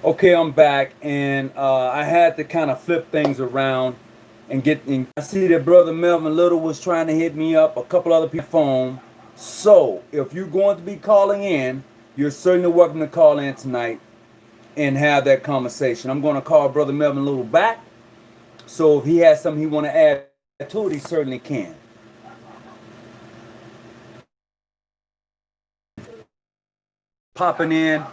Okay, I'm back, and I had to kind of flip things around and get. And I see that brother Melvin Little was trying to hit me up. A couple other people phone. So if you're going to be calling in, you're certainly welcome to call in tonight and have that conversation. I'm going to call brother Melvin Little back. So if he has something he want to add to it, he certainly can. Popping in,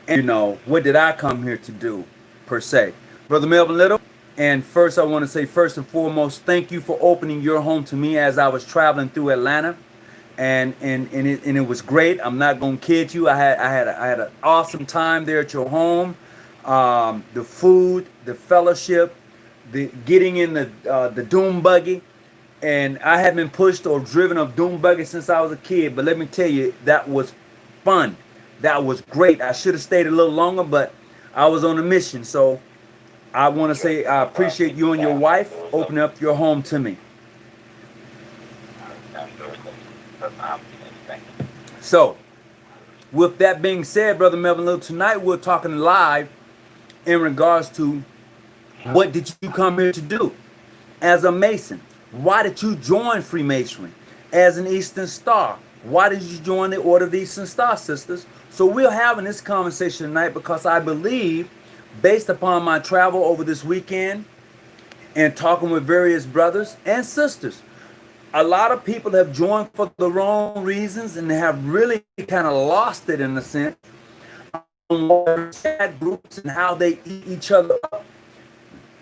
and what did I come here to do, per se, brother Melvin Little? And first, I want to say, first and foremost, thank you for opening your home to me as I was traveling through Atlanta, and it was great. I'm not gonna kid you. I had an awesome time there at your home. The food, the fellowship, the getting in the doom buggy, and I haven't been pushed or driven a doom buggy since I was a kid. But let me tell you, that was fun. That was great. I should have stayed a little longer, but I was on a mission. So I want to say I appreciate you and your wife opening up your home to me. So, with that being said, Brother Melvin Little, tonight we're talking live in regards to what did you come here to do as a Mason? Why did you join Freemasonry? As an Eastern Star, why did you join the Order of the Eastern Star, sisters? So we're having this conversation tonight because I believe, based upon my travel over this weekend and talking with various brothers and sisters, a lot of people have joined for the wrong reasons and have really kind of lost it in a sense on chat groups and how they eat each other up.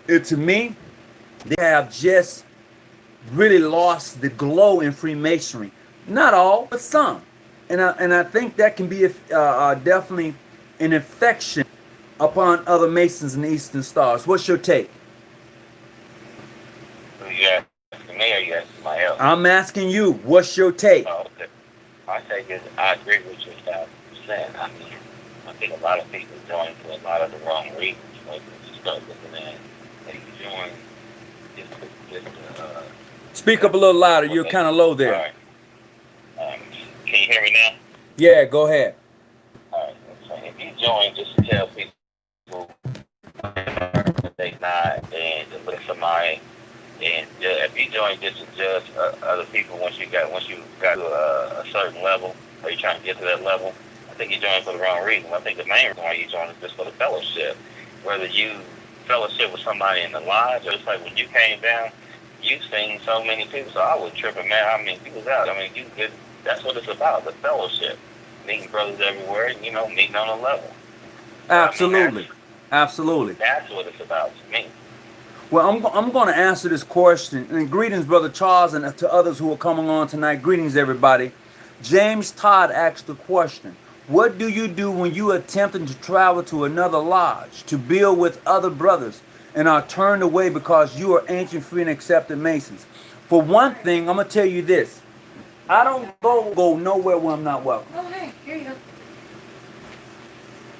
To me, they have just really lost the glow in Freemasonry. Not all, but some. And I think that can be definitely an infection upon other Masons and Eastern Stars. What's your take? You asking me or you asking somebody else? I'm asking you. What's your take? Oh, okay. My take is I agree with you 1,000%. I mean, I think a lot of people join for a lot of the wrong reasons. Like when you start looking at, they join just Speak up a little louder. You're kind of low all there. right. Can you hear me now? Yeah, go ahead. All right. So if you join just to tell people they not and to look at somebody, and if you join just to judge other people once you got to a certain level, or you're trying to get to that level, I think you join for the wrong reason. I think the main reason why you join is just for the fellowship. Whether you fellowship with somebody in the lodge, or it's like when you came down, you've seen so many people. So I was tripping, man. I mean, you was out. I mean, that's what it's about, the fellowship. Meeting brothers everywhere, and, meeting on a level. Absolutely. Absolutely. That's what it's about to me. Well, I'm going to answer this question. And greetings, Brother Charles, and to others who are coming on tonight. Greetings, everybody. James Todd asked the question, what do you do when you are attempting to travel to another lodge to build with other brothers and are turned away because you are ancient, free, and accepted Masons? For one thing, I'm going to tell you this. I don't go nowhere where I'm not welcome. Oh, hey, here you go.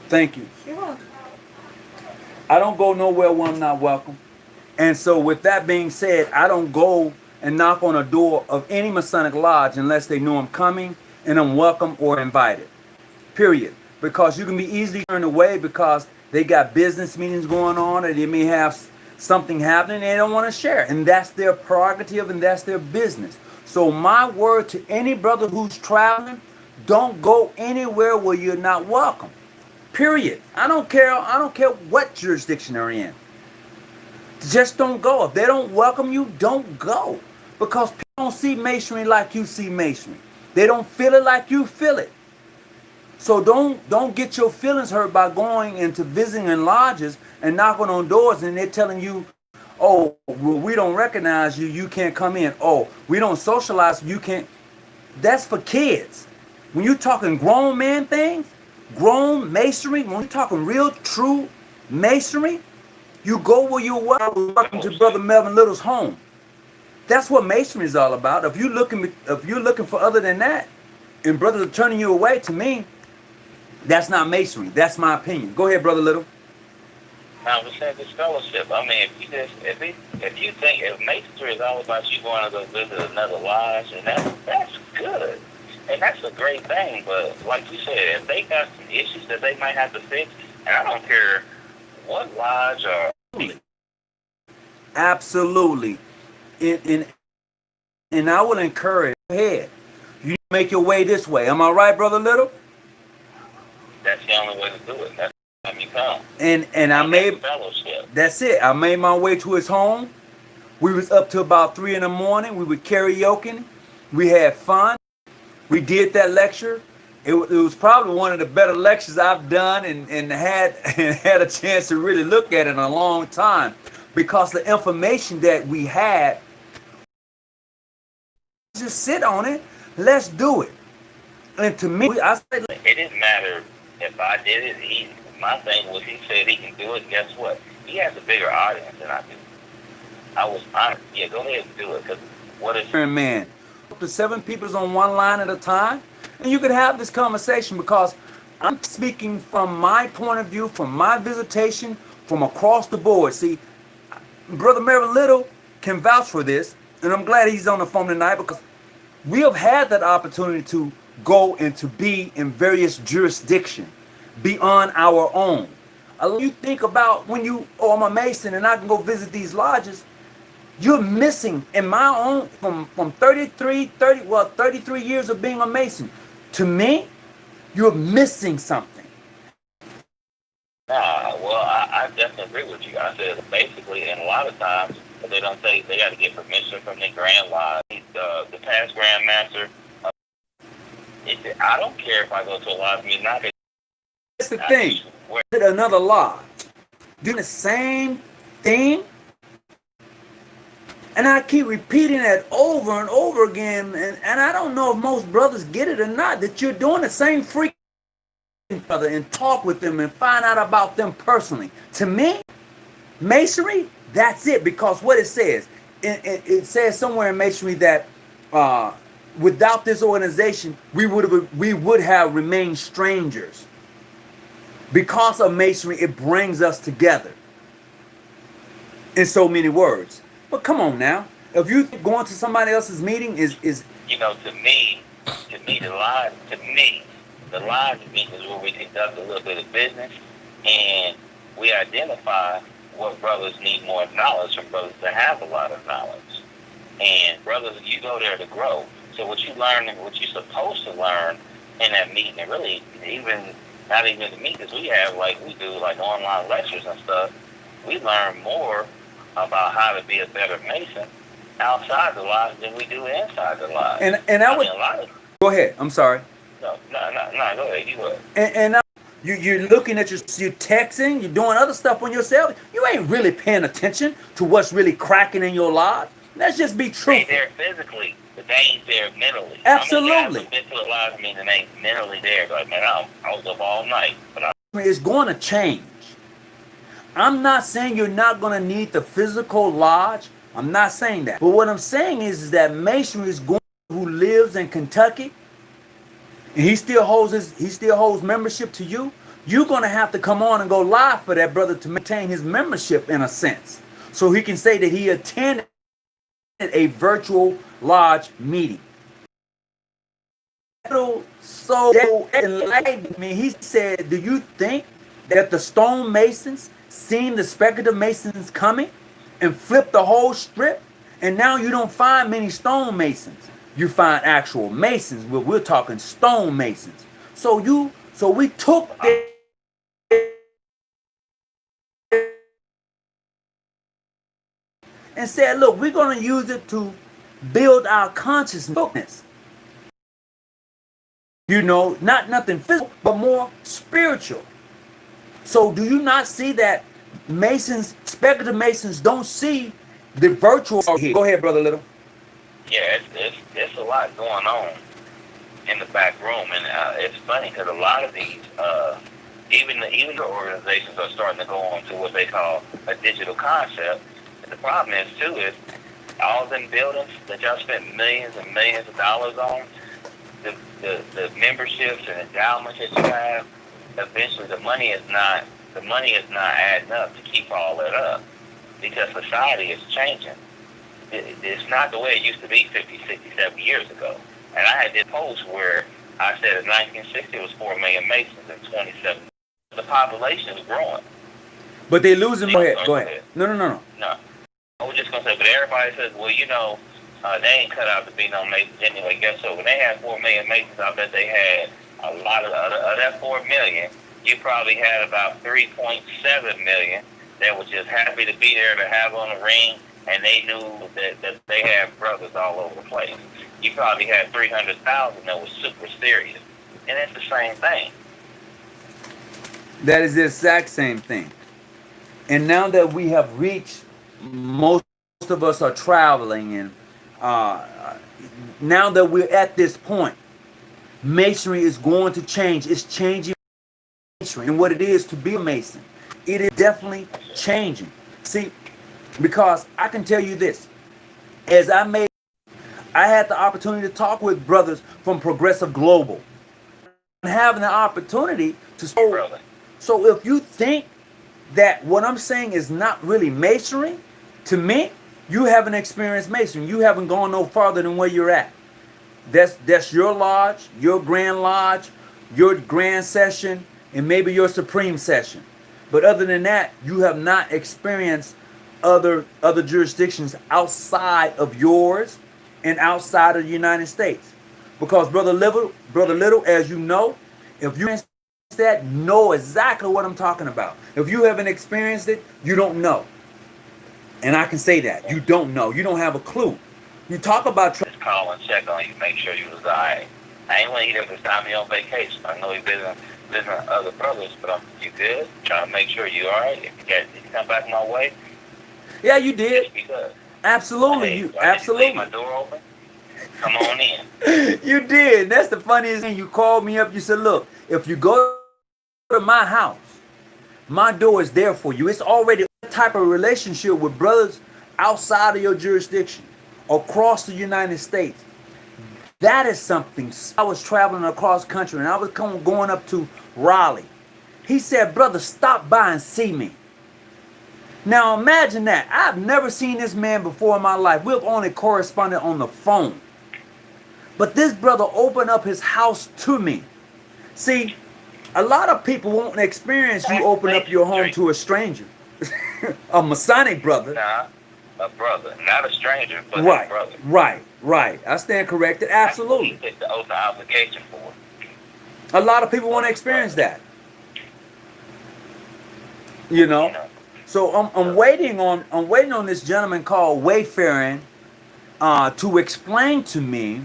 Thank you. You're welcome. I don't go nowhere where I'm not welcome. And so with that being said, I don't go and knock on a door of any Masonic lodge unless they know I'm coming and I'm welcome or invited. Period. Because you can be easily turned away because they got business meetings going on or they may have something happening and they don't want to share. And that's their prerogative and that's their business. So my word to any brother who's traveling, don't go anywhere where you're not welcome. Period. I don't care what jurisdiction they're in. Just don't go. If they don't welcome you, don't go. Because people don't see masonry like you see masonry. They don't feel it like you feel it. So don't get your feelings hurt by going into visiting in lodges and knocking on doors and they're telling you, oh, well, we don't recognize you, you can't come in. Oh, we don't socialize, you can't. That's for kids. When you're talking grown man things, grown masonry, when you're talking real, true masonry, you go where you're welcome to Brother Melvin Little's home. That's what masonry is all about. If you're looking for other than that, and brothers are turning you away, to me, that's not masonry. That's my opinion. Go ahead, Brother Little. I was saying this fellowship. I mean, if you think if masonry is all about you going to go visit another lodge, and that's good, and that's a great thing. But like you said, if they got some issues that they might have to fix, and I don't care what lodge or Absolutely. And I will encourage, go ahead. You make your way this way. Am I right, Brother Little? that's the only way to do it. That's how you come. And I made fellowship. That's it. I made my way to his home. We was up to about 3 in the morning. We were karaoke. We had fun. We did that lecture. It was probably one of the better lectures I've done and had a chance to really look at in a long time, because the information that we had, just sit on it. Let's do it. And to me, I said, it didn't matter if I did it. My thing was, he said he can do it. Guess what? He has a bigger audience than I do. I was honored. Yeah, go ahead and do it. Because what is... Man, up to 7 people's on one line at a time, and you could have this conversation, because I'm speaking from my point of view, from my visitation, from across the board. See, Brother Mary Little can vouch for this, and I'm glad he's on the phone tonight, because we have had that opportunity to go and to be in various jurisdictions beyond our own. You think about when I'm a Mason and I can go visit these lodges, you're missing, in my own, from 33 years of being a Mason, to me, you're missing something. Well, I definitely agree with you. I said, basically, and a lot of times, they don't say they got to get permission from the Grand Lodge, the past Grand Master. I don't care if I go to a lodge meeting. That's the thing. Another lodge doing the same thing, and I keep repeating that over and over again, and I don't know if most brothers get it or not, that you're doing the same freaking brother, and talk with them and find out about them personally. To me, Masonry, that's it, because what it says, it says somewhere in Masonry that without this organization, we would have remained strangers. Because of Masonry, it brings us together in so many words. But come on now, if you going to somebody else's meeting is to me, the lodge meeting is where we conduct a little bit of business, and we identify what brothers need more knowledge from brothers that have a lot of knowledge. And brothers, you go there to grow. So what you learn and what you're supposed to learn in that meeting, and really not even the meetings we have, like we do like online lectures and stuff, we learn more about how to be a better Mason outside the lodge than we do inside the lodge. And I would mean, a lot of... Go ahead. I'm sorry. No, go ahead. You go ahead. And you're looking at you're texting, you're doing other stuff on yourself. You ain't really paying attention to what's really cracking in your lodge. Let's just be truthful. They're there physically, but they ain't there mentally. Absolutely. I mean, been to a lodge meeting and they ain't mentally there. Like, man, I was up all night. But it's going to change. I'm not saying you're not going to need the physical lodge. I'm not saying that. But what I'm saying is that Masonry is going, who lives in Kentucky, and he still holds membership to you. You're going to have to come on and go live for that brother to maintain his membership in a sense, so he can say that he attended a virtual lodge meeting. So that enlightened me. He said, do you think that the stone masons seen the speculative masons coming and flipped the whole strip? And now you don't find many stone masons. You find actual masons, but we're talking stone masons. So we took and said, look, we're going to use it to build our consciousness. Not nothing physical, but more spiritual. So do you not see that Masons, speculative Masons, don't see the virtual here? Go ahead, Brother Little. Yeah, there's a lot going on in the back room, and it's funny because a lot of these, even the organizations are starting to go on to what they call a digital concept. And the problem is too is all them buildings that y'all spent millions and millions of dollars on, the memberships and endowments that you have, eventually the money is not adding up to keep all that up, because society is changing. It's not the way it used to be 50, 60, 70 years ago. And I had this post where I said in 1960 it was 4 million Masons, and 27. The population is growing. But they losing. Go ahead. Go Go ahead. No, no, no, no. No. I was just going to say, but everybody says, well, you know, they ain't cut out to be no Masons anyway. Guess what? When they had 4 million Masons, I bet they had a lot of that 4 million. You probably had about 3.7 million that was just happy to be there to have on the ring, and they knew that they had brothers all over the place. You probably had 300,000 that was super serious, and it's the same thing. That is the exact same thing. And now that we have reached, most of us are traveling, and now that we're at this point, Masonry is going to change. It's changing Masonry and what it is to be a Mason. It is definitely changing. See, because I can tell you this, as I had the opportunity to talk with brothers from Progressive Global, and having the opportunity to so if you think that what I'm saying is not really Masonry, to me, you haven't experienced Masonry. You haven't gone no farther than where you're at. That's your lodge, your grand lodge, your grand session, and maybe your supreme session. But other than that, you have not experienced other jurisdictions outside of yours and outside of the United States. Because Brother Little, as you know, if you that know exactly what I'm talking about. If you haven't experienced it, you don't know. And I can say that. You don't know. You don't have a clue. You talk about just call and check on you, make sure you was all right. I ain't want to eat every time you're on vacation. I know you're visiting other brothers, but you good? Trying to make sure you all right. If you come back my way. Yeah, you did. Just because. Absolutely. Hey, You I absolutely. Leave my door open. Come on in. You did. That's the funniest thing. You called me up. You said, look, if you go to my house, my door is there for you. It's already a type of relationship with brothers outside of your jurisdiction, across the United States. That is something. I was traveling across country and I was going up to Raleigh. He said, brother, stop by and see me. Now imagine that. I've never seen this man before in my life. We've only corresponded on the phone. But this brother opened up his house to me. See, a lot of people won't experience you open up your home to a stranger. A Masonic brother. Nah, a brother. Not a stranger, but right, a brother. Right. I stand corrected. Absolutely. That's what he took the oath of obligation for. A lot of people want to experience that. You know? So I'm waiting on this gentleman called Wayfaring to explain to me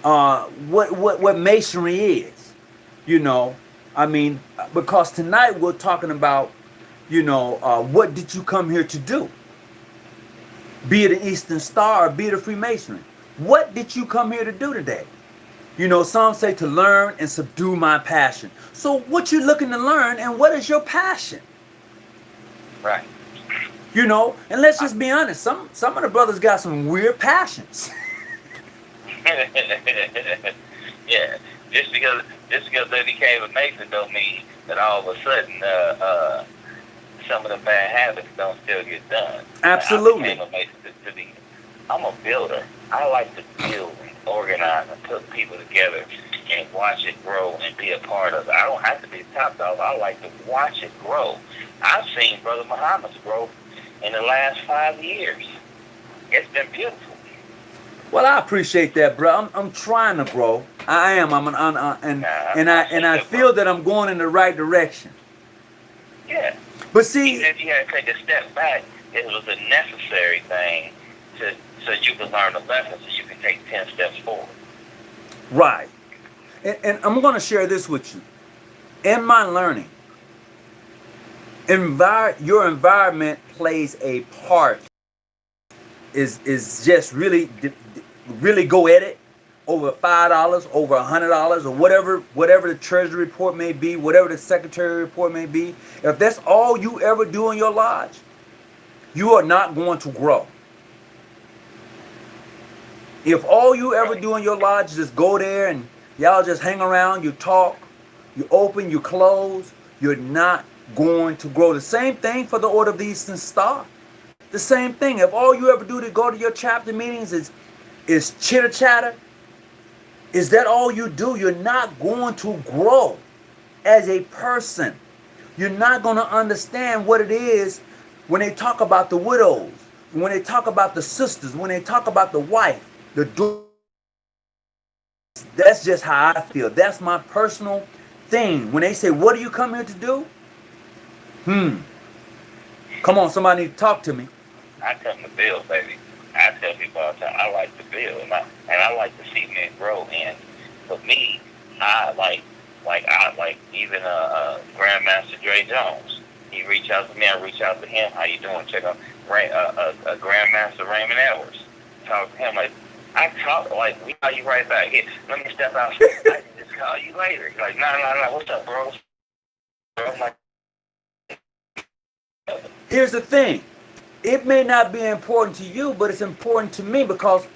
what Masonry is. You know, I mean, because tonight we're talking about, you know, what did you come here to do? Be it an Eastern Star or be it a Freemasonry. What did you come here to do today? You know, some say to learn and subdue my passion. So what you looking to learn and what is your passion? Right. You know, and let's just be honest. Some of the brothers got some weird passions. Yeah. Just because they became a Mason don't mean that all of a sudden some of the bad habits don't still get done. Absolutely. I became a Mason I'm a builder. I like to build and organize and put people together and watch it grow and be a part of it. I don't have to be top dog. I like to watch it grow. I've seen Brother Muhammad's growth in the last 5 years. It's been beautiful. Well, I appreciate that, bro. I'm trying to grow. I am. I feel that I'm going in the right direction. Yeah. But see, even if you had to take a step back, it was a necessary thing so you can learn the lessons so you can take 10 steps forward. Right. And I'm going to share this with you. In my learning, your environment plays a part. Is just really go at it over $5, over $100, or whatever the Treasury report may be, whatever the Secretary report may be. If that's all you ever do in your lodge, you are not going to grow. If all you ever do in your lodge is just go there and y'all just hang around, you talk, you open, you close, you're not going to grow. The same thing for the Order of the Eastern Star. The same thing. If all you ever do to go to your chapter meetings is chitter chatter, is that all you do? You're not going to grow as a person. you're not going to understand what it is when they talk about the widows, when they talk about the sisters, when they talk about the wife, the daughter. That's just how I feel. That's my personal thing. When they say, what do you come here to do? Come on, somebody need to talk to me. I come to build, baby. I tell people all the time, I like to build, and I like to see men grow. And for me, I like even Grandmaster Dre Jones. He reach out to me, I reach out to him. How you doing? Check out Grandmaster Raymond Edwards. Talk to him like I talk like we call you right back. Here, let me step out. I can just call you later. Like no. What's up, bro? I'm like, here's the thing. It may not be important to you, but it's important to me because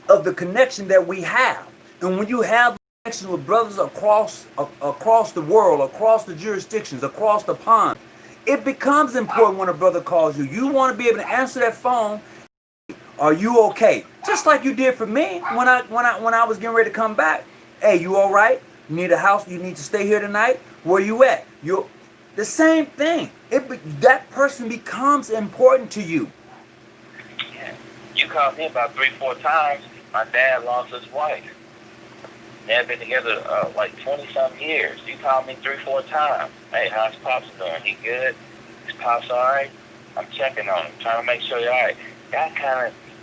of the connection that we have. And when you have connection with brothers across the world, across the jurisdictions, across the pond, it becomes important when a brother calls you. You want to be able to answer that phone. Are you okay? Just like you did for me when I was getting ready to come back. Hey, you all right? You need a house? You need to stay here tonight? Where you at? You the same thing. That person becomes important to you. Yeah. You called me about 3-4 times. My dad lost his wife. They had been together like 20-something years. You called me 3-4 times. Hey, how's Pops doing? He good? Is Pops all right? I'm checking on him, trying to make sure you're all right.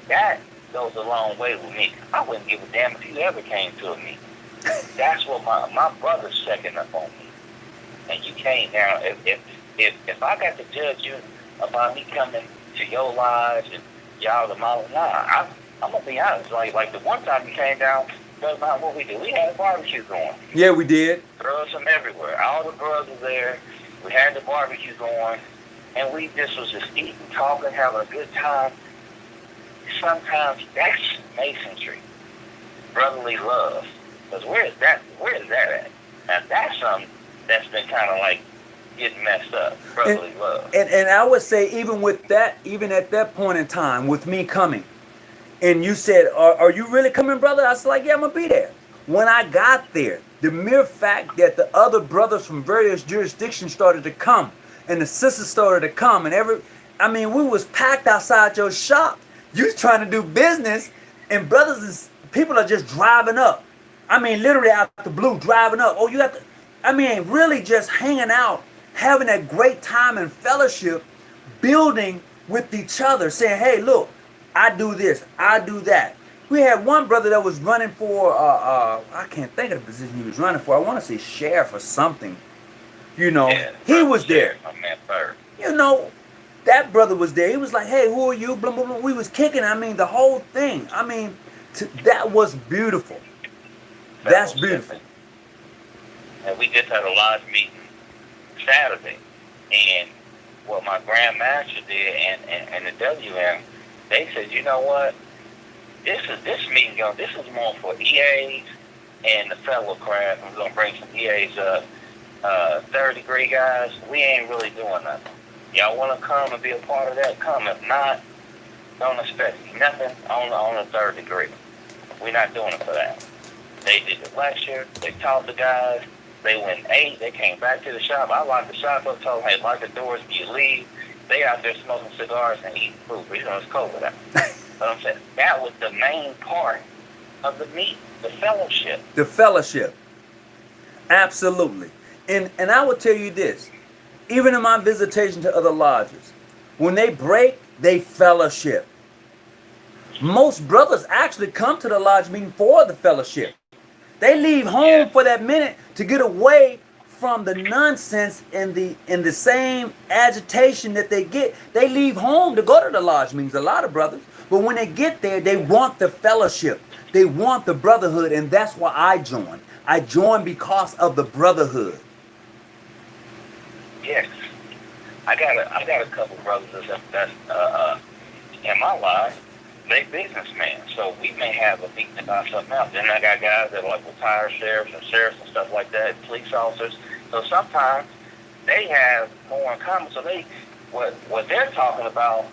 That goes a long way with me. I wouldn't give a damn if you ever came to me. That's what my brother's checking up on me. And you can't now. If I got to judge you about me coming to your lives and y'all the model, I'm gonna be honest. Like the one time you came down, that's not what we did. We had a barbecue going. Yeah, we did. Girls from everywhere. All the girls were there. We had the barbecue going, and we just was eating, talking, having a good time. Sometimes that's masonry, brotherly love. Because where is that at? Now that's something that's been kind of like getting messed up, brotherly love. And I would say even with that, even at that point in time, with me coming, and you said, are you really coming, brother? I was like, yeah, I'm going to be there. When I got there, the mere fact that the other brothers from various jurisdictions started to come, and the sisters started to come, and we was packed outside your shop. You was trying to do business, and brothers and people are just driving up. Literally out the blue, driving up. Oh, you have to, really just hanging out, having that great time and fellowship, building with each other, saying, hey, look, I do this, I do that. We had one brother that was running for, I can't think of the position he was running for. I want to say sheriff or something. Yeah, he was there. My man Bird. That brother was there. He was like, hey, who are you? Blah, blah, blah. We was kicking. The whole thing. That was beautiful. That's beautiful. And we just had a lodge meeting Saturday. And what my grandmaster did and the WM, they said, you know what? This meeting this is more for EAs and the fellow craft. We're gonna bring some EAs up. Third degree guys, we ain't really doing nothing. Y'all wanna come and be a part of that? Come. If not, don't expect nothing on the third degree. We're not doing it for that. They did the lecture, they taught the guys, they went and ate, they came back to the shop. I locked the shop up, told them, hey, lock the doors, you leave. They out there smoking cigars and eating food. It's cold with that. But I'm saying that was the main part of the meet, the fellowship. The fellowship. Absolutely. And I will tell you this, even in my visitation to other lodges, when they break, they fellowship. Most brothers actually come to the lodge meeting for the fellowship. They leave home for that minute to get away from the nonsense and the same agitation that they get. They leave home to go to the lodge meetings, a lot of brothers. But when they get there, they want the fellowship. They want the brotherhood, and that's why I joined. I joined because of the brotherhood. Yes. I got a couple brothers that's in my life. They businessmen, so we may have a meeting about something else. Then I got guys that are like retired sheriffs and stuff like that, police officers. So sometimes they have more in common. So what they're talking about,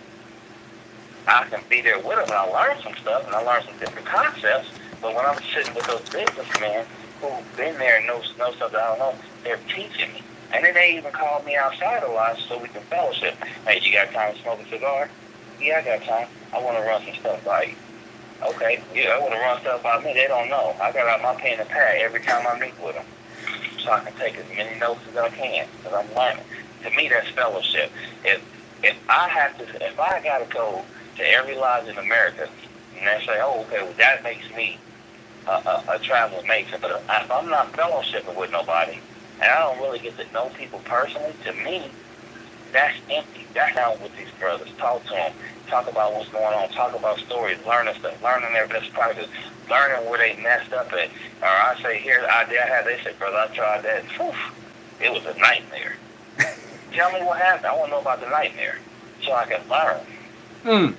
I can be there with them and I learn some stuff and I learn some different concepts. But when I'm sitting with those businessmen who've been there and know stuff that I don't know, they're teaching me. And then they even called me outside a lot so we can fellowship. Hey, you got time to smoke a cigar? Yeah, I got time. I want to run some stuff by you. Okay, yeah, I want to run stuff by me. They don't know. I got out my pen and pad every time I meet with them, so I can take as many notes as I can, because I'm learning. To me, that's fellowship. If I got to go to every lodge in America, and they say, oh, okay, well, that makes me a traveling Mason. But if I'm not fellowshipping with nobody, and I don't really get to know people personally, to me, that's empty. That's down with these brothers. Talk to them. Talk about what's going on. Talk about stories. Learning stuff. Learning their best practice. Learning where they messed up at. Or I say, here's the idea I had. They say, brother, I tried that. And, whew, it was a nightmare. Tell me what happened. I want to know about the nightmare so I can learn.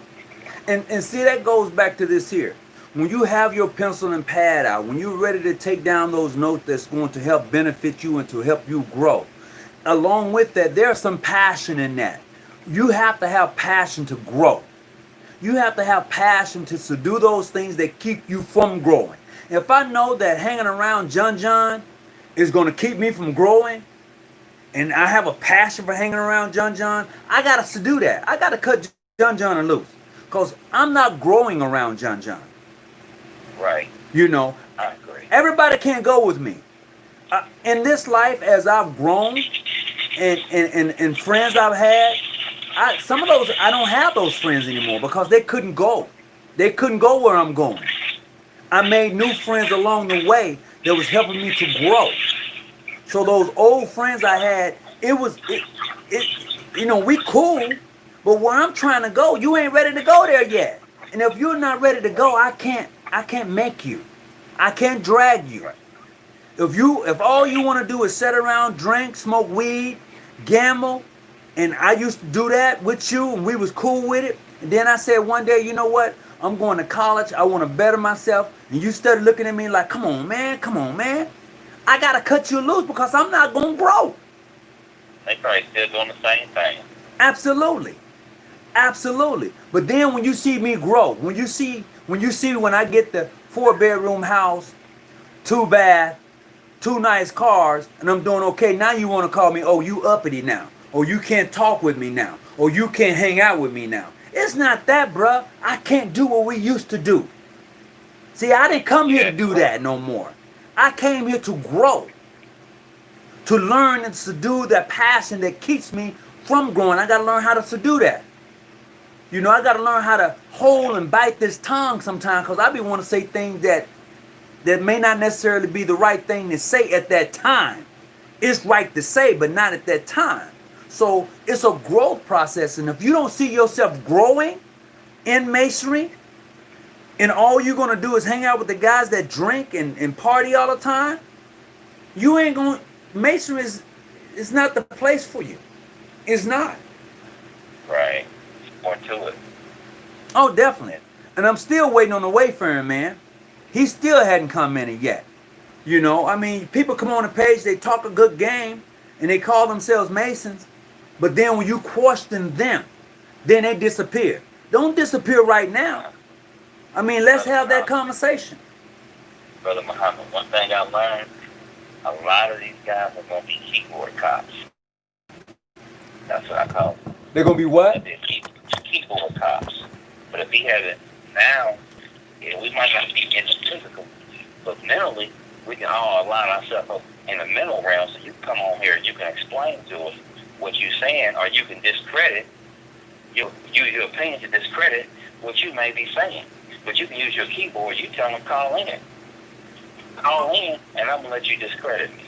And see, that goes back to this here. When you have your pencil and pad out, when you're ready to take down those notes that's going to help benefit you and to help you grow, along with that, there's some passion in that. You have to have passion to grow. You have to have passion to do those things that keep you from growing. If I know that hanging around John is going to keep me from growing, and I have a passion for hanging around John, I got to do that. I got to cut John loose, because I'm not growing around John. Right. You know, I agree. Everybody can't go with me. In this life, as I've grown and friends I've had, some of those, I don't have those friends anymore because they couldn't go. They couldn't go where I'm going. I made new friends along the way that was helping me to grow. So those old friends I had, we cool, but where I'm trying to go, you ain't ready to go there yet. And if you're not ready to go, I can't make you. I can't drag you. If all you want to do is sit around, drink, smoke weed, gamble, and I used to do that with you and we was cool with it, and then I said one day, you know what? I'm going to college. I want to better myself. And you started looking at me like, come on, man. I got to cut you loose because I'm not going to grow. They probably still doing the same thing. Absolutely. But then when you see me grow, when you see when I get the 4-bedroom house, 2 bath, 2 nice cars, and I'm doing okay, now you want to call me, oh, you uppity now. Or you can't talk with me now. Or you can't hang out with me now. It's not that, bruh. I can't do what we used to do. See, I didn't come here to do that no more. I came here to grow. To learn and subdue that passion that keeps me from growing. I got to learn how to subdue that. You know, I got to learn how to hold and bite this tongue sometimes, because I be want to say things that may not necessarily be the right thing to say at that time. It's right to say, but not at that time. So it's a growth process. And if you don't see yourself growing in masonry, and all you're going to do is hang out with the guys that drink and party all the time, you ain't going to, masonry is not the place for you. It's not. Right. More to it. Oh, definitely. And I'm still waiting on the Wayfaring man. He still hadn't come in yet. You know, I mean, people come on the page, they talk a good game, and they call themselves Masons. But then when you question them, then they disappear. Don't disappear right now. I mean, let's have that conversation. Brother Muhammad, one thing I learned, a lot of these guys are going to be keyboard cops. That's what I call them. They're going to be what? They're keyboard cops. But if he has it now, we might not be in the physical, but mentally, we can all align ourselves up in the mental realm, so you can come on here and you can explain to us what you're saying, or you can discredit, use your opinion to discredit what you may be saying. But you can use your keyboard. You tell them, call in, and I'm going to let you discredit me.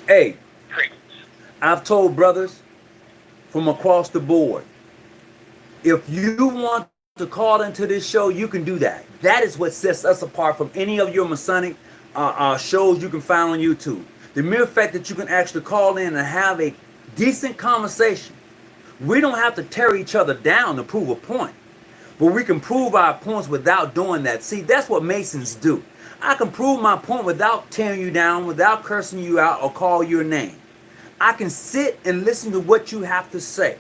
Hey, Crickets. I've told brothers from across the board, if you want to call into this show, you can do that. That is what sets us apart from any of your Masonic shows you can find on YouTube. The mere fact that you can actually call in and have a decent conversation. We don't have to tear each other down to prove a point, but we can prove our points without doing that. See, that's what Masons do. I can prove my point without tearing you down, without cursing you out or call your name. I can sit and listen to what you have to say.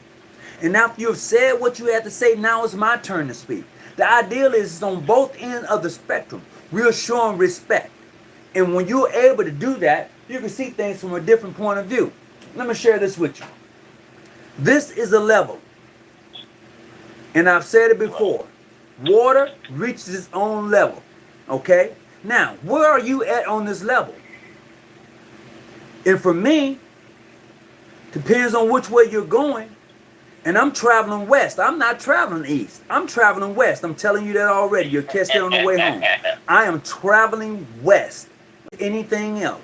And after you've said what you had to say, now it's my turn to speak. The ideal is on both ends of the spectrum. We're showing respect. And when you're able to do that, You can see things from a different point of view. Let me share this with you. This is a level. And I've said it before. Water reaches its own level. Okay? Now, where are you at on this level? And for me, depends on which way you're going. And I'm traveling west. I'm not traveling east. I'm traveling west. I'm telling you that already. You'll catch that on the way home. I am traveling west. Anything else?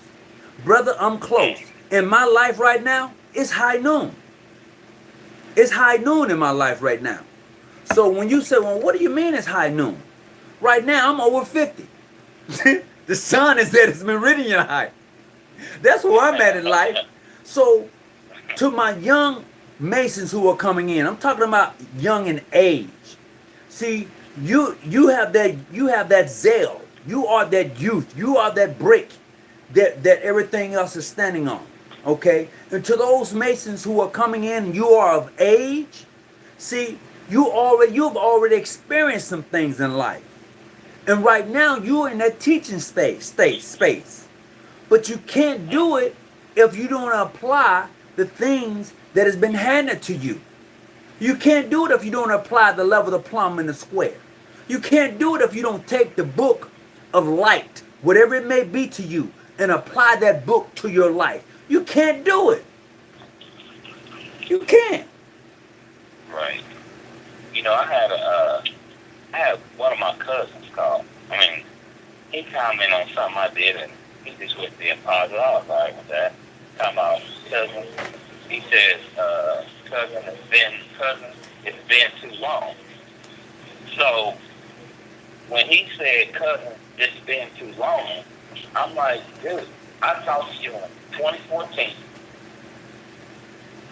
Brother, I'm close. In my life right now, it's high noon. It's high noon in my life right now. So when you say, well, what do you mean it's high noon? Right now, I'm over 50. The sun is at its meridian height. That's where I'm at in life. So to my young Masons who are coming in, I'm talking about young in age. See, you have that zeal. You are that youth. You are that brick that everything else is standing on. Okay? And to those Masons who are coming in, you are of age. See, you've already experienced some things in life. And right now you're in that teaching space. But you can't do it if you don't apply the things that has been handed to you. You can't do it if you don't apply the level of the plumb and the square. You can't do it if you don't take the book of light, whatever it may be to you, and apply that book to your life. You can't do it. You can't. Right. You know, I had one of my cousins call. I mean, he commented on something I did, and he just went the apology. I was like, with that. Talking about cousin. He says, cousin, it's been too long. So when he said, cousin, it's been too long, I'm like, dude, I talked to you in 2014,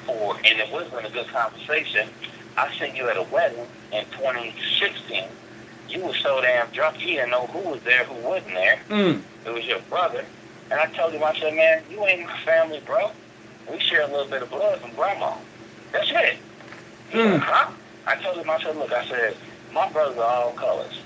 and it wasn't a good conversation. I seen you at a wedding in 2016. You were so damn drunk, you didn't know who was there, who wasn't there. It was your brother. And I told him, I said, man, you ain't my family, bro. We share a little bit of blood from grandma. That's it. He said, huh? I told him, I said, look, I said, my brothers are all colors.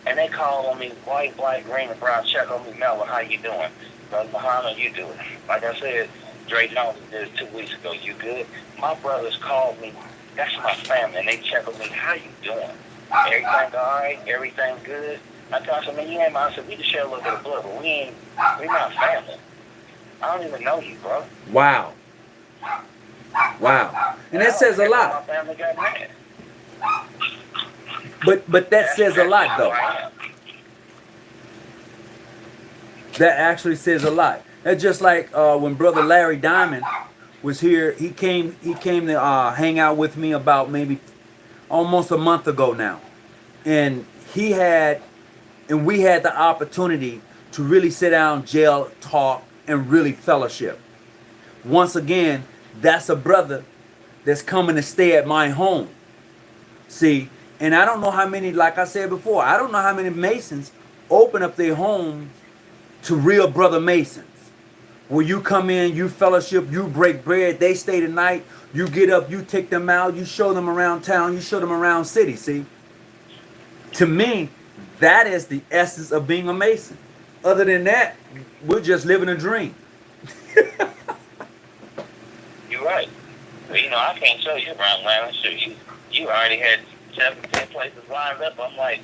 And they call on me white, black, green, and brown, check on me, Melvin, how you doing? Brother Muhammad, you doing? Like I said, Dre Jones did it 2 weeks ago. You good? My brothers called me. That's my family. And they check on me, how you doing? Everything all right? Everything good? I told him, man, you ain't my, I said, we just share a little bit of blood, but we're not family. I don't even know you, bro. Wow. And that says a lot. My family got mad. But that says a lot, though. That actually says a lot. That's just like when Brother Larry Diamond was here. He came to hang out with me about maybe almost a month ago now, and we had the opportunity to really sit down, jail, talk, and really fellowship. Once again, that's a brother that's coming to stay at my home. See, and I don't know how many, like I said before, I don't know how many Masons open up their homes to real brother Masons. Where you come in, you fellowship, you break bread, they stay the night, you get up, you take them out, you show them around town, you show them around city, see? To me, that is the essence of being a Mason. Other than that, we're just living a dream. You're right. But, you know, I can't show you around Atlanta. Sure, you already had 7, 10 places lined up. I'm like,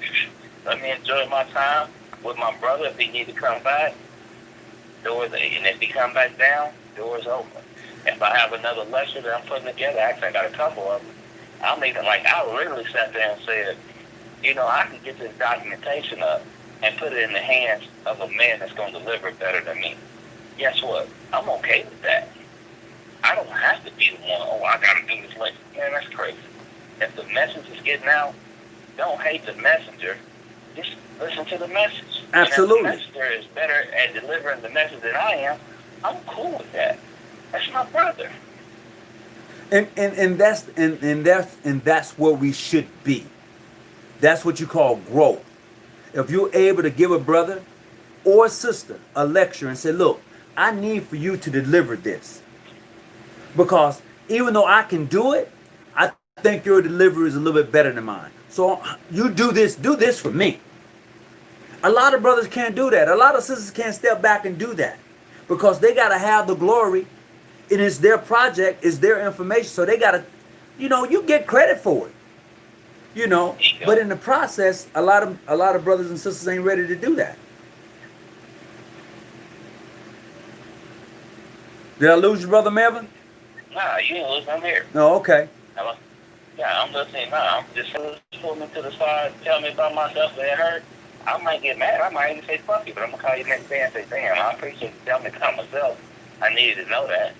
let me enjoy my time with my brother. If he need to come back, doors, and if he come back down, doors open. If I have another lecture that I'm putting together, actually I got a couple of them. I'm even like, I literally sat there and said, you know, I can get this documentation up and put it in the hands of a man that's going to deliver it better than me. Guess what? I'm okay with that. I don't have to be the one, oh, I got to do this later. Man, that's crazy. If the message is getting out, don't hate the messenger. Just listen to the message. Absolutely. And if the messenger is better at delivering the message than I am, I'm cool with that. That's my brother. And that's where we should be. That's what you call growth. If you're able to give a brother or a sister a lecture and say, look, I need for you to deliver this. Because even though I can do it, I think your delivery is a little bit better than mine. So you do this for me. A lot of brothers can't do that. A lot of sisters can't step back and do that. because they got to have the glory. It is their project, it's their information. So they got to, you get credit for it. But in the process, a lot of brothers and sisters ain't ready to do that. Did I lose you, Brother Melvin? Nah, you ain't losing. I'm here. No, okay. Yeah, I'm listening now. I'm just pull me to the side, tell me about myself that hurt. I might get mad. I might even say fuck you, but I'm going to call you next day and say, damn, I appreciate you telling me about myself. I needed to know that.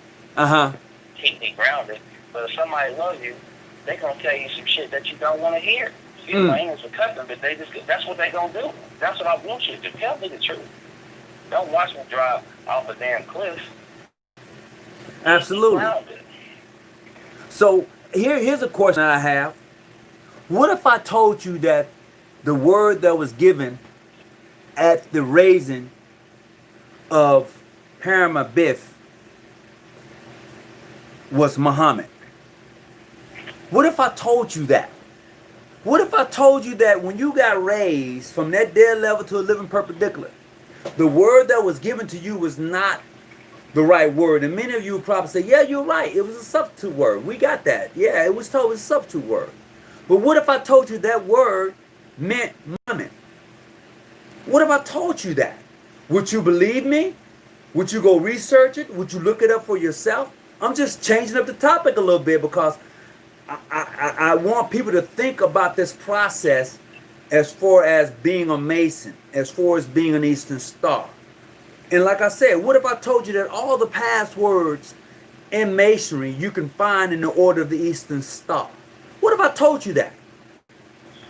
Keep me grounded. But if somebody loves you, they're going to tell you some shit that you don't want to hear. See, my English is custom, but that's what they're going to do. That's what I want you to do. Tell me the truth. Don't watch me drive off a damn cliff. Absolutely. So here's a question I have. What if I told you that the word that was given at the raising of Hiram Abiff was Muhammad? What if I told you that? What if I told you that when you got raised from that dead level to a living perpendicular, the word that was given to you was not the right word? And many of you would probably say, yeah, you're right. It was a substitute word. We got that. Yeah, it was told it was a substitute word. But what if I told you that word meant Muhammad? What if I told you that? Would you believe me? Would you go research it? Would you look it up for yourself? I'm just changing up the topic a little bit because I want people to think about this process as far as being a Mason, as far as being an Eastern Star. And like I said, what if I told you that all the passwords in Masonry you can find in the Order of the Eastern Star? What if I told you that?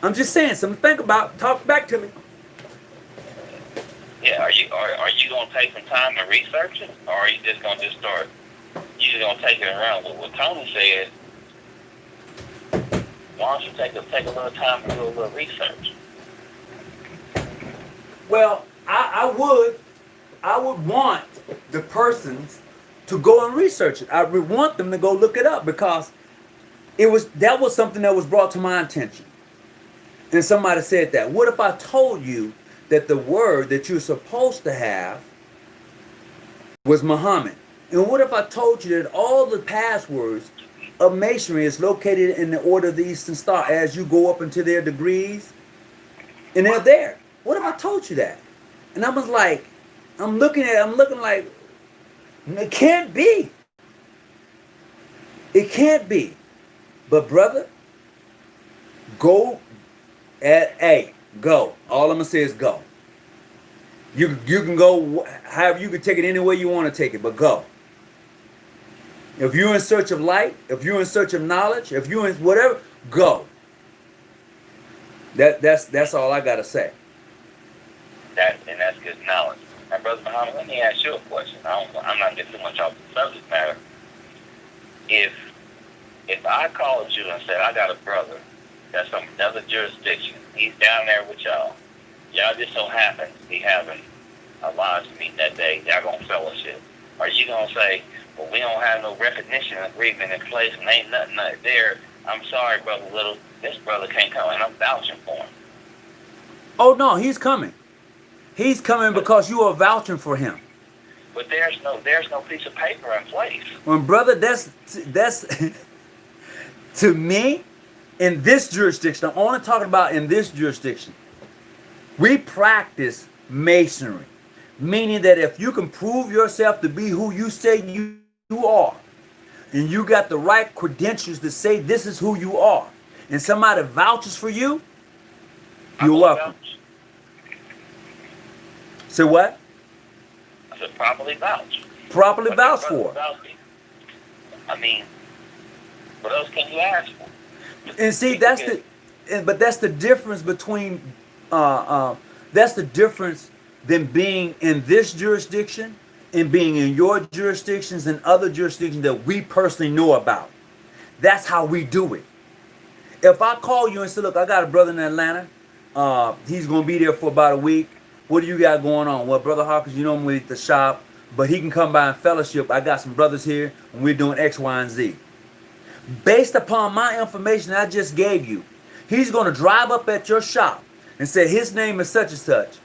I'm just saying, something to think about. Talk back to me. Yeah, are you gonna take some time to research it, or are you just gonna start? You just gonna take it around with what Tony said? Why don't you take a little time to do a little research? Well, I would want the persons to go and research it. I would want them to go look it up because that was something that was brought to my attention. And somebody said that. What if I told you that the word that you're supposed to have was Muhammad? And what if I told you that all the passwords of Masonry is located in the Order of the Eastern Star as you go up into their degrees? And they're there. What if I told you that? And I was like, I'm looking like, it can't be. It can't be. But brother, go. Go. All I'm gonna say is go. You can go however you can take it any way you want to take it, but go. If you're in search of light, if you're in search of knowledge, if you're in whatever, go. That's all I gotta say. That's good knowledge. And Brother Muhammad, let me ask you a question. I'm not getting too much off the subject matter. If I called you and said I got a brother that's from another jurisdiction, he's down there with y'all. Y'all just so happen to be having a lodge meeting that day. Y'all gonna fellowship. Are you gonna say, well, we don't have no recognition agreement in place and ain't nothing there? I'm sorry, Brother Little. This brother can't come, and I'm vouching for him. Oh no, he's coming. He's coming because you are vouching for him. But there's no piece of paper in place. Well, brother, that's to me, in this jurisdiction, I'm only talking about in this jurisdiction, we practice Masonry. Meaning that if you can prove yourself to be who you say you are, and you got the right credentials to say this is who you are, and somebody vouches for you, you're welcome. So what? I said properly vouch. Properly vouch for. I mean, what else can you ask for? And see, that's the difference between, that's the difference than being in this jurisdiction and being in your jurisdictions and other jurisdictions that we personally know about. That's how we do it. If I call you and say, look, I got a brother in Atlanta. He's going to be there for about a week. What do you got going on? Well, Brother Hawkins, you know I'm at the shop, but he can come by and fellowship. I got some brothers here, and we're doing X, Y, and Z. Based upon my information I just gave you, he's going to drive up at your shop and say his name is such and such.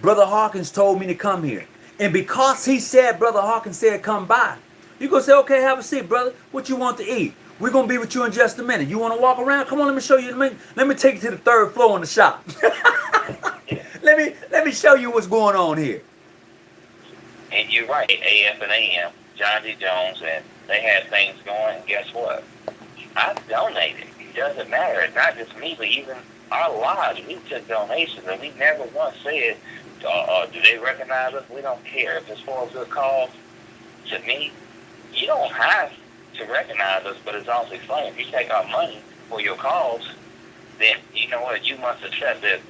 Brother Hawkins told me to come here. And because he said, Brother Hawkins said, come by, you going to say, okay, have a seat, brother. What you want to eat? We're going to be with you in just a minute. You want to walk around? Come on, let me show you. Let me take you to the third floor in the shop. let me show you what's going on here. And you're right, AF and AM, John D. Jones, and they had things going, and guess what? I donated. It doesn't matter. It's not just me, but even our lives. We took donations, and we never once said, do they recognize us? We don't care. If it's for a good cause, to me, you don't have to recognize us, but it's also funny. If you take our money for your cause, then you know what? You must accept that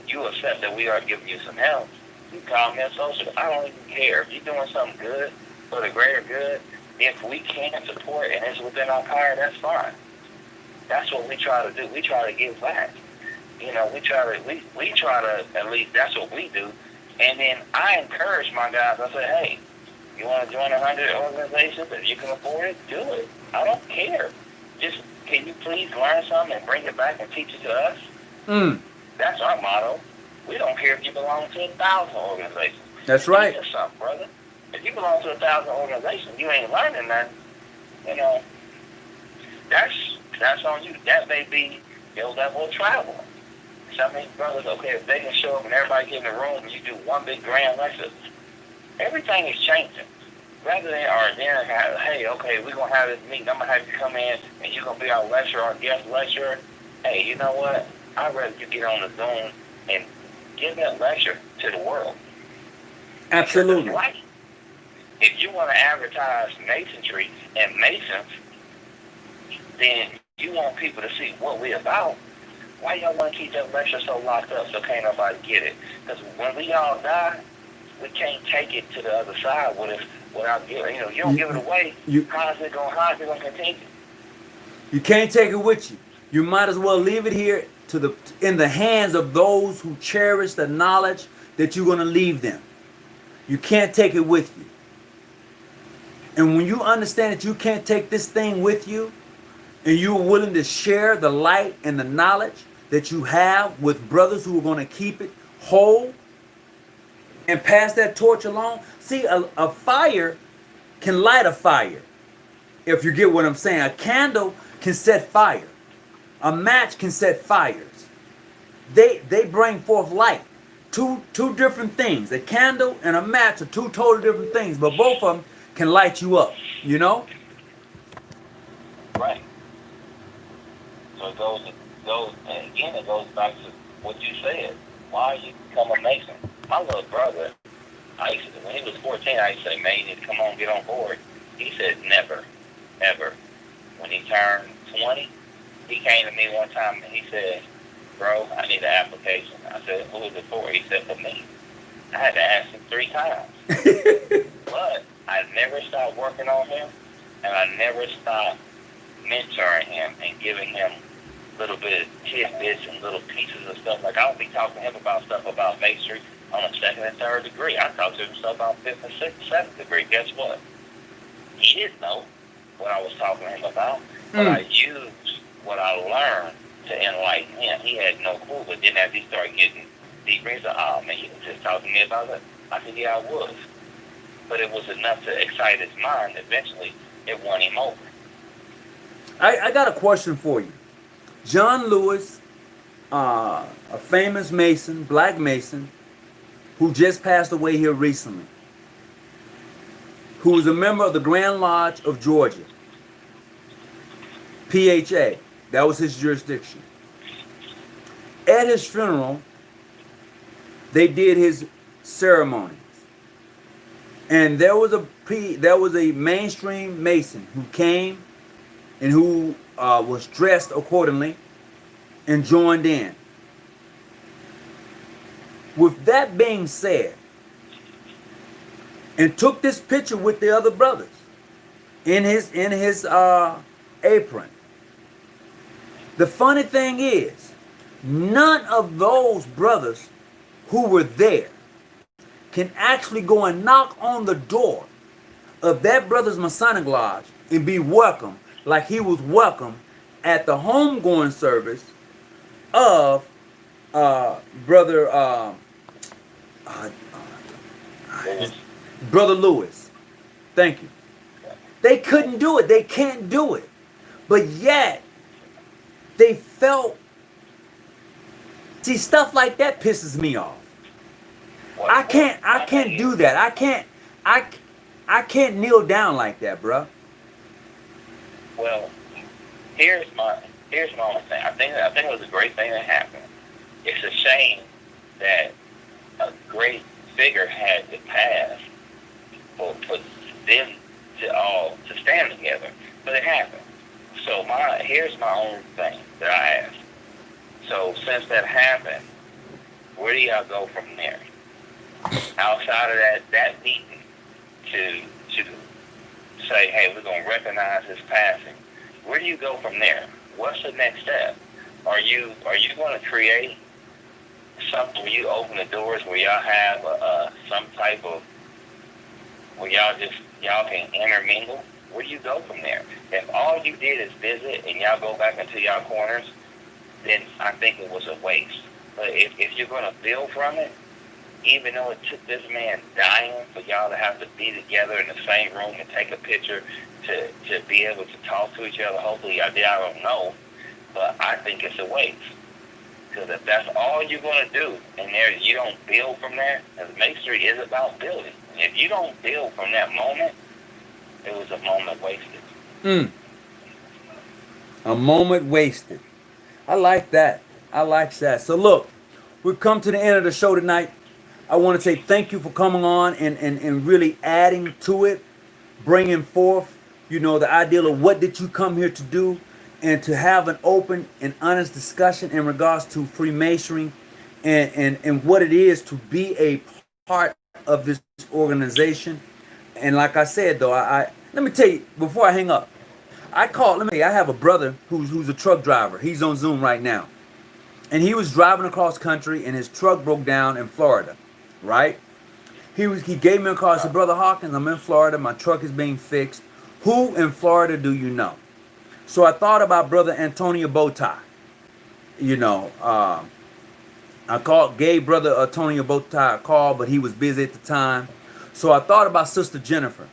you accept that we are giving you some help. You call me a social. I don't even care. If you're doing something good for the greater good, if we can support and it's within our power, that's fine. That's what we try to do. We try to give back. You know, we try to, at least that's what we do. And then I encourage my guys. I say, hey, you want to join 100 organizations? If you can afford it, do it. I don't care. Just, can you please learn something and bring it back and teach it to us? That's our motto. We don't care if you belong to 1,000 organizations. That's right. Teach us something, brother. If you belong to 1,000 organizations, you ain't learning nothing. You know, that's on you. That may be your level of travel. Some of these brothers, okay, if they can show up and everybody get in the room and you do one big grand lecture, everything is changing. Rather than, hey, okay, we're going to have this meeting. I'm going to have you come in and you're going to be our lecturer, our guest lecturer. Hey, you know what? I'd rather you get on the Zoom and give that lecture to the world. Absolutely. Right. If you want to advertise masonry and masons, then you want people to see what we're about. Why y'all want to keep that lecture so locked up so can't nobody get it? Because when we all die, we can't take it to the other side without giving. You know, you don't give it away. How's it going to continue? You can't take it with you. You might as well leave it here in the hands of those who cherish the knowledge that you're going to leave them. You can't take it with you. And when you understand that you can't take this thing with you, and you're willing to share the light and the knowledge that you have with brothers who are going to keep it whole and pass that torch along. See, a fire can light a fire, if you get what I'm saying. A candle can set fire. A match can set fires. They bring forth light. Two different things. A candle and a match are two totally different things, but both of them can light you up, you know? Right. So it goes, and again, it goes back to what you said. Why you become a Mason? My little brother, when he was 14, I used to say, man, you need to come on, get on board. He said, never, ever. When he turned 20, he came to me one time and he said, bro, I need an application. I said, who is it for? He said, for me. I had to ask him 3 times. But I never stopped working on him, and I never stopped mentoring him and giving him little bit of tidbits and little pieces of stuff. Like, I would be talking to him about stuff about masonry on a 2nd and 3rd degree. I talked to him stuff about 5th and 6th and 7th degree. Guess what? He didn't know what I was talking to him about, but I used what I learned to enlighten him. He had no clue, but then as he started getting deeper, he said, oh, man, you was just talking to me about it. I said, yeah, I was. But it was enough to excite his mind. Eventually, it won him over. I got a question for you. John Lewis, a famous Mason, black Mason, who just passed away here recently, who was a member of the Grand Lodge of Georgia, PHA, that was his jurisdiction. At his funeral, they did his ceremonies. And there was a mainstream Mason who came and who was dressed accordingly and joined in. With that being said, and took this picture with the other brothers in his apron. The funny thing is, none of those brothers who were there can actually go and knock on the door of that brother's Masonic Lodge and be welcome like he was welcome at the homegoing service of brother Brother Lewis, thank you. They couldn't do it. They can't do it. But yet, they felt. See, stuff like that pisses me off. I can't do that. I can't kneel down like that, bruh. Well, here's my only thing. I think it was a great thing that happened. It's a shame that a great figure had to pass for them to stand together, but it happened. So here's my only thing that I ask. So since that happened, where do y'all go from there? Outside of that meeting to say, hey, we're gonna recognize his passing. Where do you go from there? What's the next step? Are you going to create something where you open the doors where y'all have some type of where y'all can intermingle? Where do you go from there? If all you did is visit and y'all go back into y'all corners, then I think it was a waste. But if you're going to build from it, even though it took this man dying for y'all to have to be together in the same room and take a picture to be able to talk to each other, hopefully I don't know, but I think it's a waste. Because if that's all you're going to do, and you don't build from there, and Masonry is about building. If you don't build from that moment, it was a moment wasted. A moment wasted. I like that. I like that. So look, we've come to the end of the show tonight. I want to say thank you for coming on and really adding to it, bringing forth, the ideal of what did you come here to do, and to have an open and honest discussion in regards to Freemasonry and what it is to be a part of this organization. And like I said, though, I let me tell you before I hang up, I have a brother who's a truck driver. He's on Zoom right now, and he was driving across country, and his truck broke down in Florida. Right? He gave me a call. I said, Brother Hawkins, I'm in Florida. My truck is being fixed. Who in Florida do you know? So I thought about Brother Antonio Bowtie. Gave Brother Antonio Bowtie a call, but he was busy at the time. So I thought about Sister Jennifer.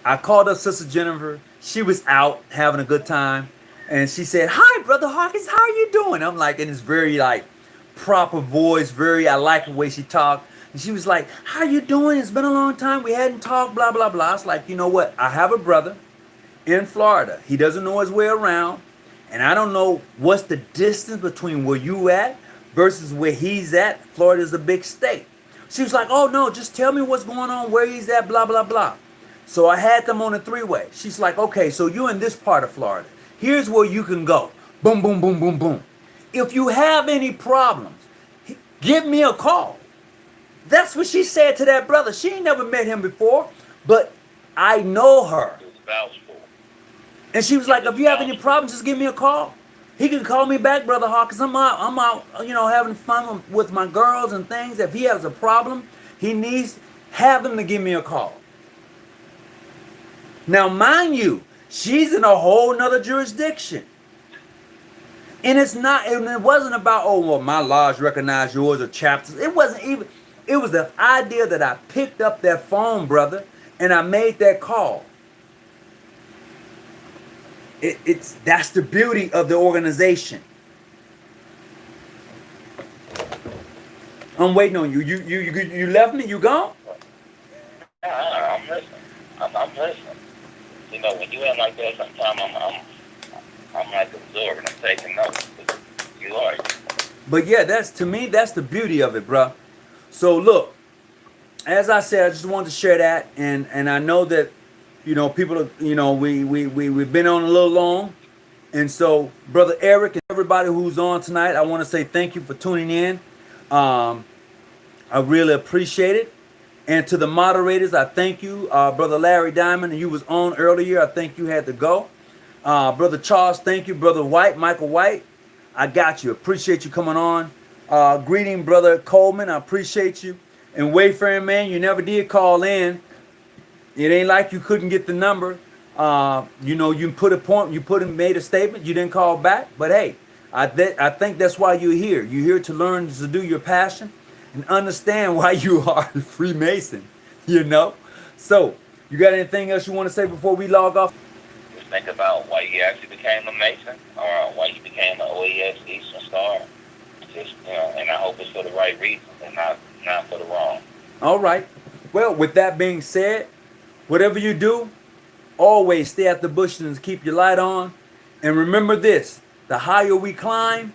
I called up Sister Jennifer. She was out having a good time. And she said, hi, Brother Hawkins, how are you doing? I'm like, in this very proper voice, I like the way she talked. And she was like, how you doing? It's been a long time. We hadn't talked, blah, blah, blah. I was like, you know what? I have a brother in Florida. He doesn't know his way around. And I don't know what's the distance between where you at versus where he's at. Florida's a big state. She was like, oh, no, just tell me what's going on, where he's at, blah, blah, blah. So I had them on a three-way. She's like, okay, so you're in this part of Florida. Here's where you can go. Boom, boom, boom, boom, boom. If you have any problems, give me a call. That's what she said to that brother. She ain't never met him before, but I know her. And she was like, if you have any problems, just give me a call. He can call me back, Brother Hawkins. I'm out, having fun with my girls and things. If he has a problem, have him to give me a call. Now, mind you, she's in a whole nother jurisdiction. And it wasn't about, oh, well, my lodge recognized yours or chapters. It wasn't even, it was the idea that I picked up that phone, brother, and I made that call. That's the beauty of the organization. I'm waiting on you. You left me? You gone? I'm listening. I'm listening. When you act like that, sometimes I'm like absorbing. I'm taking notes. You are. But yeah, to me, that's the beauty of it, bro. So look, as I said, I just wanted to share that, and I know that, people, we've been on a little long, and so Brother Eric and everybody who's on tonight, I want to say thank you for tuning in. I really appreciate it. And to the moderators, I thank you. Brother Larry Diamond, you was on earlier. I think you had to go. Brother Charles, thank you. Brother White, Michael White, I got you. Appreciate you coming on. Greeting, Brother Coleman. I appreciate you. And Wayfaring Man, you never did call in. It ain't like you couldn't get the number. You put a point, made a statement, you didn't call back. But hey, I think that's why you're here. You're here to learn to do your passion and understand why you are a Freemason, So, you got anything else you want to say before we log off? Just think about why you actually became a Mason, or why you became an OES Eastern Star. Just, and I hope it's for the right reasons and not for the wrong. All right. Well, with that being said, whatever you do, always stay at the bushes and keep your light on. And remember this, the higher we climb,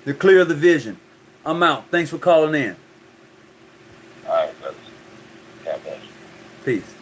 the clearer the vision. I'm out. Thanks for calling in. All right, brothers. God bless. Peace.